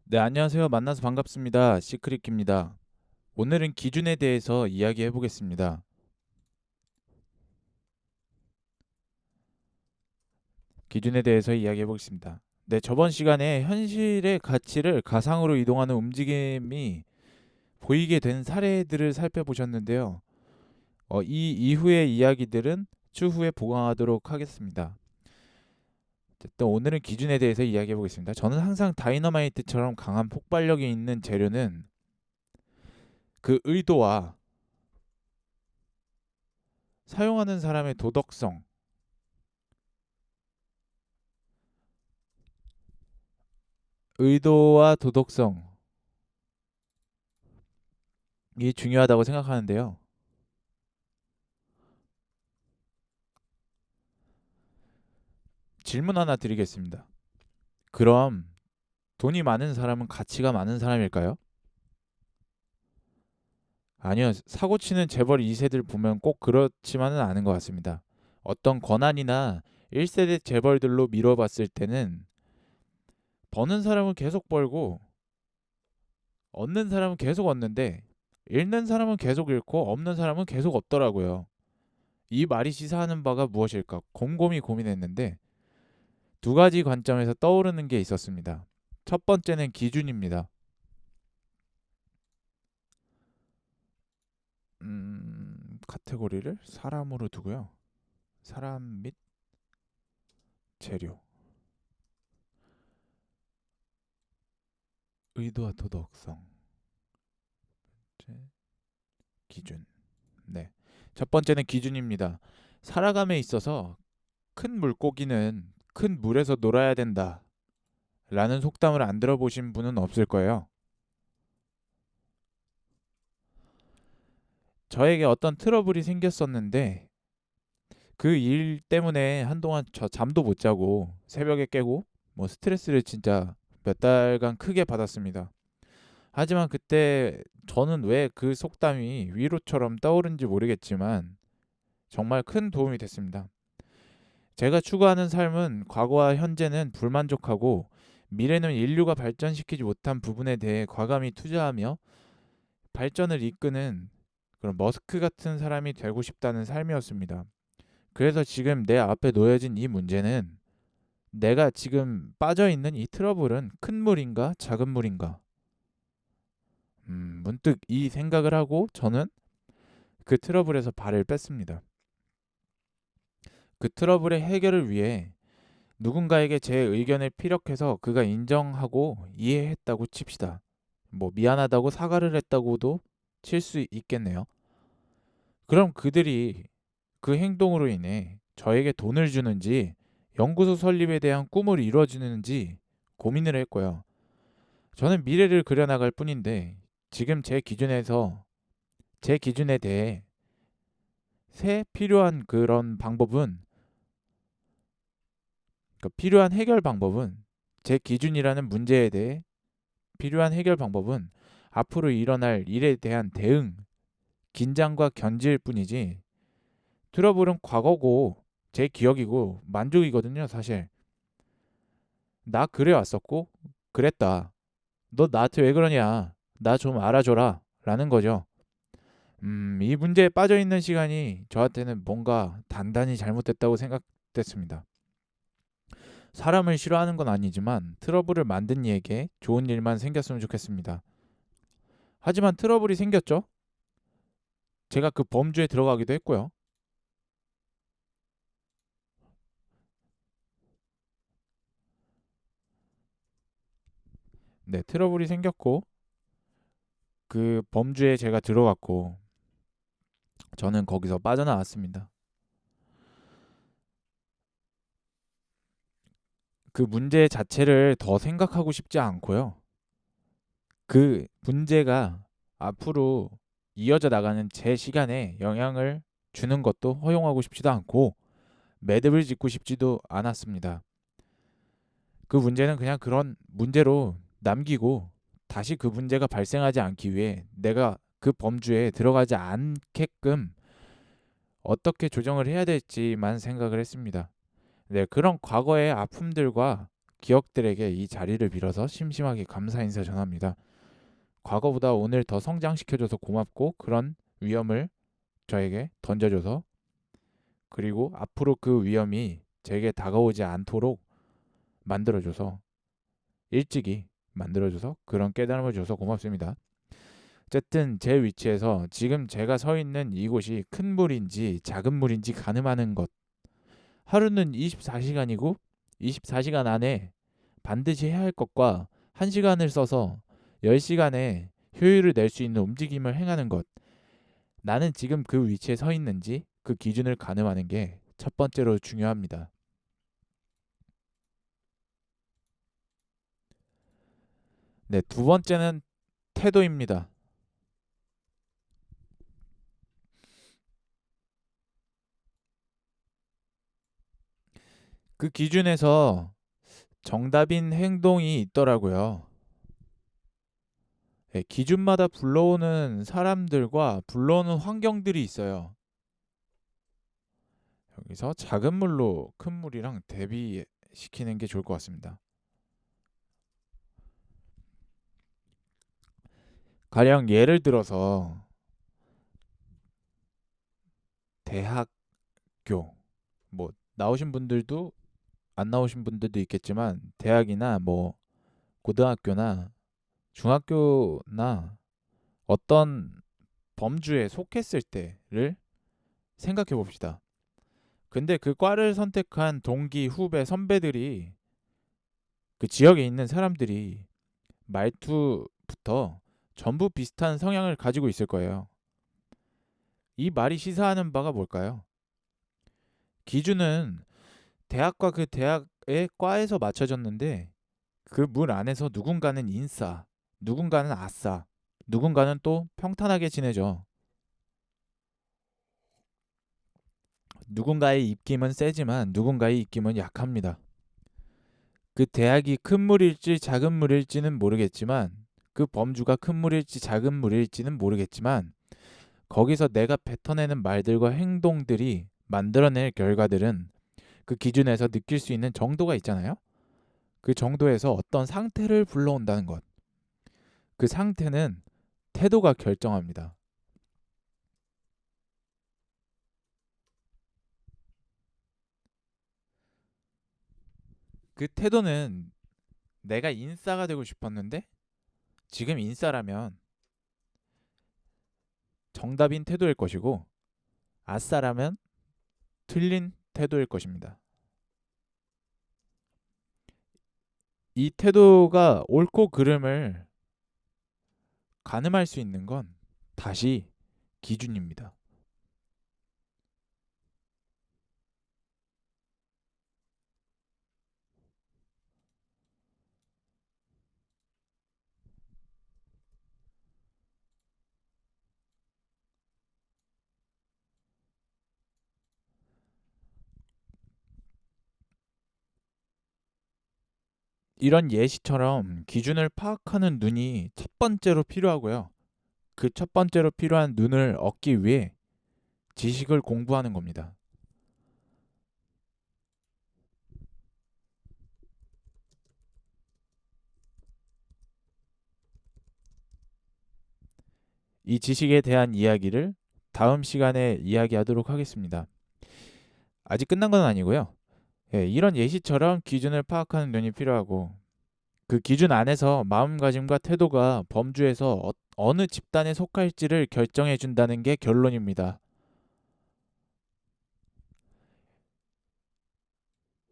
네, 안녕하세요. 만나서 반갑습니다. 시크릿키입니다. 오늘은 기준에 대해서 이야기해 보겠습니다. 기준에 대해서 이야기해 보겠습니다. 네, 저번 시간에 현실의 가치를 가상으로 이동하는 움직임이 보이게 된 사례들을 살펴보셨는데요. 이 이후의 이야기들은 추후에 보강하도록 하겠습니다. 어쨌든 오늘은 기준에 대해서 이야기해 보겠습니다. 저는 항상 다이너마이트처럼 강한 폭발력이 있는 재료는 그 의도와 사용하는 사람의 도덕성, 의도와 도덕성이 중요하다고 생각하는데요. 질문 하나 드리겠습니다. 그럼 돈이 많은 사람은 가치가 많은 사람일까요? 아니요. 사고 치는 재벌 2세들 보면 꼭 그렇지만은 않은 것 같습니다. 어떤 권한이나 1세대 재벌들로 미뤄봤을 때는 버는 사람은 계속 벌고 얻는 사람은 계속 얻는데 잃는 사람은 계속 잃고 없는 사람은 계속 없더라고요. 이 말이 시사하는 바가 무엇일까 곰곰이 고민했는데 두 가지 관점에서 떠오르는 게 있었습니다. 첫 번째는 기준입니다. 카테고리를 사람으로 두고요. 사람 및 재료, 의도와 도덕성, 기준. 네. 첫 번째는 기준입니다. 살아감에 있어서 큰 물고기는 큰 물에서 놀아야 된다. 라는 속담을 안 들어보신 분은 없을 거예요. 저에게 어떤 트러블이 생겼었는데 그 일 때문에 한동안 저 잠도 못 자고 새벽에 깨고 뭐 스트레스를 진짜 몇 달간 크게 받았습니다. 하지만 그때 저는 왜 그 속담이 위로처럼 떠오른지 모르겠지만 정말 큰 도움이 됐습니다. 제가 추구하는 삶은 과거와 현재는 불만족하고 미래는 인류가 발전시키지 못한 부분에 대해 과감히 투자하며 발전을 이끄는 그런 머스크 같은 사람이 되고 싶다는 삶이었습니다. 그래서 지금 내 앞에 놓여진 이 문제는 내가 지금 빠져 있는 이 트러블은 큰 물인가 작은 물인가? 문득 이 생각을 하고 저는 그 트러블에서 발을 뺐습니다. 그 트러블의 해결을 위해 누군가에게 제 의견을 피력해서 그가 인정하고 이해했다고 칩시다. 뭐 미안하다고 사과를 했다고도 칠 수 있겠네요. 그럼 그들이 그 행동으로 인해 저에게 돈을 주는지 연구소 설립에 대한 꿈을 이루어주는지 고민을 했고요. 저는 미래를 그려나갈 뿐인데 지금 제 기준에 대해 새 필요한 그런 방법은 필요한 해결 방법은 제 기준이라는 문제에 대해 필요한 해결 방법은 앞으로 일어날 일에 대한 대응, 긴장과 견지일 뿐이지 트러블은 과거고 제 기억이고 만족이거든요, 사실. 나 그래 왔었고 그랬다. 너 나한테 왜 그러냐? 나 좀 알아줘라. 라는 거죠. 이 문제에 빠져 있는 시간이 저한테는 뭔가 단단히 잘못됐다고 생각됐습니다. 사람을 싫어하는 건 아니지만 트러블을 만든 이에게 좋은 일만 생겼으면 좋겠습니다. 하지만 트러블이 생겼죠? 제가 그 범주에 들어가기도 했고요. 네, 트러블이 생겼고 그 범주에 제가 들어갔고 저는 거기서 빠져나왔습니다. 그 문제 자체를 더 생각하고 싶지 않고요. 그 문제가 앞으로 이어져 나가는 제 시간에 영향을 주는 것도 허용하고 싶지도 않고 매듭을 짓고 싶지도 않았습니다. 그 문제는 그냥 그런 문제로 남기고 다시 그 문제가 발생하지 않기 위해 내가 그 범주에 들어가지 않게끔 어떻게 조정을 해야 될지만 생각을 했습니다. 네, 그런 과거의 아픔들과 기억들에게 이 자리를 빌어서 심심하게 감사 인사 전합니다. 과거보다 오늘 더 성장시켜줘서 고맙고 그런 위험을 저에게 던져줘서, 그리고 앞으로 그 위험이 제게 다가오지 않도록 만들어줘서, 일찍이 만들어줘서 그런 깨달음을 줘서 고맙습니다. 어쨌든 제 위치에서 지금 제가 서 있는 이곳이 큰 물인지 작은 물인지 가늠하는 것, 하루는 24시간이고 24시간 안에 반드시 해야 할 것과 1시간을 써서 10시간의 효율을 낼 수 있는 움직임을 행하는 것, 나는 지금 그 위치에 서 있는지 그 기준을 가늠하는 게 첫 번째로 중요합니다. 네, 두 번째는 태도입니다. 그 기준에서 정답인 행동이 있더라고요. 네, 기준마다 불러오는 사람들과 불러오는 환경들이 있어요. 여기서 작은 물로 큰 물이랑 대비시키는 게 좋을 것 같습니다. 가령 예를 들어서 대학교, 뭐 나오신 분들도 안 나오신 분들도 있겠지만 대학이나 뭐 고등학교나 중학교나 어떤 범주에 속했을 때를 생각해 봅시다. 근데 그 과를 선택한 동기, 후배, 선배들이, 그 지역에 있는 사람들이 말투부터 전부 비슷한 성향을 가지고 있을 거예요. 이 말이 시사하는 바가 뭘까요? 기준은 대학과 그 대학의 과에서 맞춰졌는데 그 물 안에서 누군가는 인싸, 누군가는 아싸, 누군가는 또 평탄하게 지내죠. 누군가의 입김은 세지만 누군가의 입김은 약합니다. 그 대학이 큰 물일지 작은 물일지는 모르겠지만, 그 범주가 큰 물일지 작은 물일지는 모르겠지만, 거기서 내가 뱉어내는 말들과 행동들이 만들어낼 결과들은 그 기준에서 느낄 수 있는 정도가 있잖아요. 그 정도에서 어떤 상태를 불러온다는 것. 그 상태는 태도가 결정합니다. 그 태도는 내가 인싸가 되고 싶었는데 지금 인싸라면 정답인 태도일 것이고, 아싸라면 틀린 태도일 것입니다. 이 태도가 옳고 그름을 가늠할 수 있는 건 다시 기준입니다. 이런 예시처럼 기준을 파악하는 눈이 첫 번째로 필요하고요. 그 첫 번째로 필요한 눈을 얻기 위해 지식을 공부하는 겁니다. 이 지식에 대한 이야기를 다음 시간에 이야기하도록 하겠습니다. 아직 끝난 건 아니고요. 이런 예시처럼 기준을 파악하는 눈이 필요하고, 그 기준 안에서 마음가짐과 태도가 범주에서 어느 집단에 속할지를 결정해 준다는 게 결론입니다.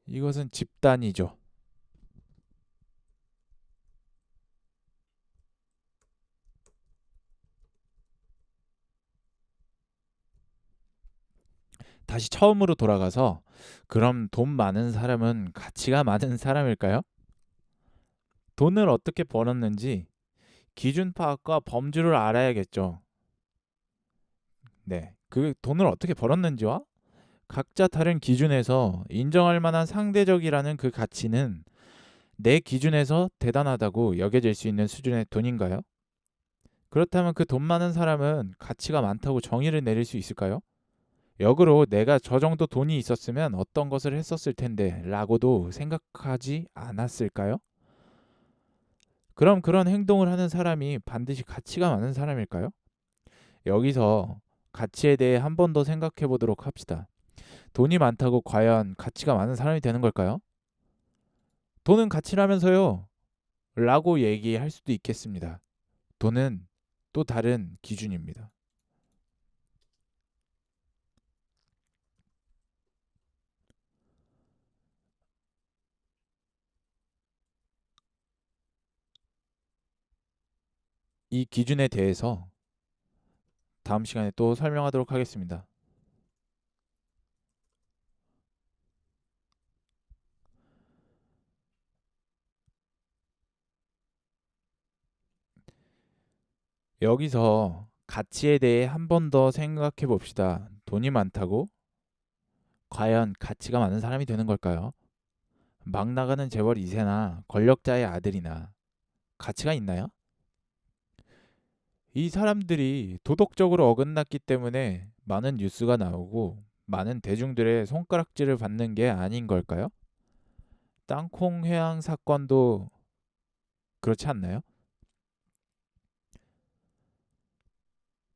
이것은 집단이죠. 다시 처음으로 돌아가서, 그럼 돈 많은 사람은 가치가 많은 사람일까요? 돈을 어떻게 벌었는지 기준 파악과 범주를 알아야겠죠. 네. 그 돈을 어떻게 벌었는지와 각자 다른 기준에서 인정할 만한 상대적이라는 그 가치는 내 기준에서 대단하다고 여겨질 수 있는 수준의 돈인가요? 그렇다면 그 돈 많은 사람은 가치가 많다고 정의를 내릴 수 있을까요? 역으로 내가 저 정도 돈이 있었으면 어떤 것을 했었을 텐데 라고도 생각하지 않았을까요? 그럼 그런 행동을 하는 사람이 반드시 가치가 많은 사람일까요? 여기서 가치에 대해 한 번 더 생각해 보도록 합시다. 돈이 많다고 과연 가치가 많은 사람이 되는 걸까요? 돈은 가치라면서요? 라고 얘기할 수도 있겠습니다. 돈은 또 다른 기준입니다. 이 기준에 대해서 다음 시간에 또 설명하도록 하겠습니다. 여기서 가치에 대해 한 번 더 생각해 봅시다. 돈이 많다고 과연 가치가 많은 사람이 되는 걸까요? 막 나가는 재벌 2세나 권력자의 아들이나 가치가 있나요? 이 사람들이 도덕적으로 어긋났기 때문에 많은 뉴스가 나오고 많은 대중들의 손가락질을 받는 게 아닌 걸까요? 땅콩 회항 사건도 그렇지 않나요?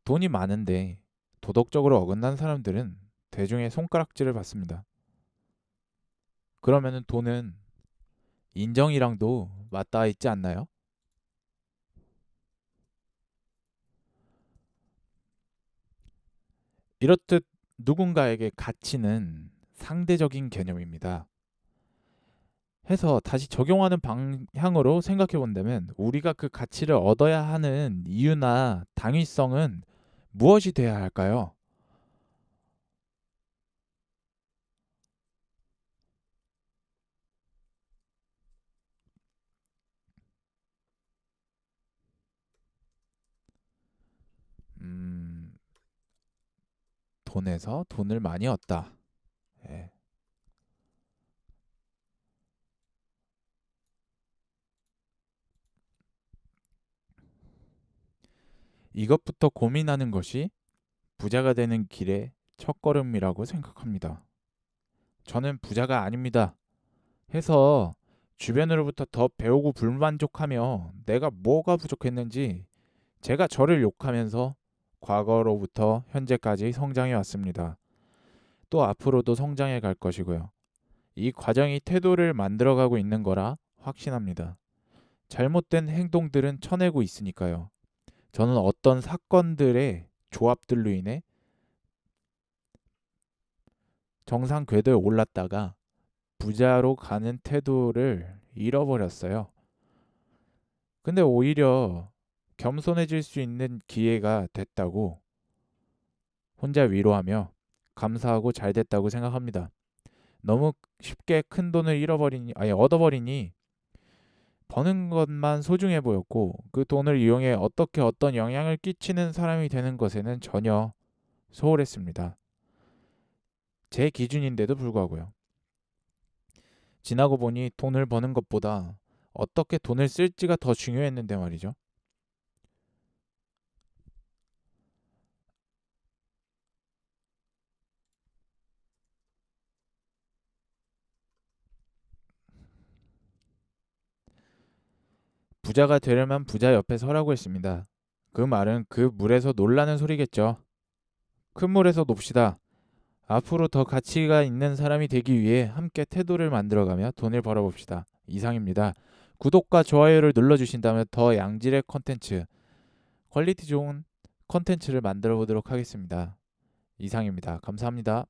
돈이 많은데 도덕적으로 어긋난 사람들은 대중의 손가락질을 받습니다. 그러면은 돈은 인정이랑도 맞닿아 있지 않나요? 이렇듯 누군가에게 가치는 상대적인 개념입니다. 해서 다시 적용하는 방향으로 생각해 본다면 우리가 그 가치를 얻어야 하는 이유나 당위성은 무엇이 돼야 할까요? 음, 돈에서 돈을 많이 얻다. 예. 이것부터 고민하는 것이 부자가 되는 길의 첫걸음이라고 생각합니다. 저는 부자가 아닙니다. 해서 주변으로부터 더 배우고 불만족하며 내가 뭐가 부족했는지 제가 저를 욕하면서 과거로부터 현재까지 성장해 왔습니다. 또 앞으로도 성장해 갈 것이고요. 이 과정이 태도를 만들어가고 있는 거라 확신합니다. 잘못된 행동들은 쳐내고 있으니까요. 저는 어떤 사건들의 조합들로 인해 정상 궤도에 올랐다가 부자로 가는 태도를 잃어버렸어요. 근데 오히려 겸손해질 수 있는 기회가 됐다고 혼자 위로하며 감사하고 잘 됐다고 생각합니다. 너무 쉽게 큰 돈을 얻어버리니 버는 것만 소중해 보였고 그 돈을 이용해 어떻게 어떤 영향을 끼치는 사람이 되는 것에는 전혀 소홀했습니다. 제 기준인데도 불구하고요. 지나고 보니 돈을 버는 것보다 어떻게 돈을 쓸지가 더 중요했는데 말이죠. 부자가 되려면 부자 옆에 서라고 했습니다. 그 말은 그 물에서 놀라는 소리겠죠. 큰 물에서 놉시다. 앞으로 더 가치가 있는 사람이 되기 위해 함께 태도를 만들어가며 돈을 벌어봅시다. 이상입니다. 구독과 좋아요를 눌러주신다면 더 양질의 컨텐츠, 퀄리티 좋은 컨텐츠를 만들어 보도록 하겠습니다. 이상입니다. 감사합니다.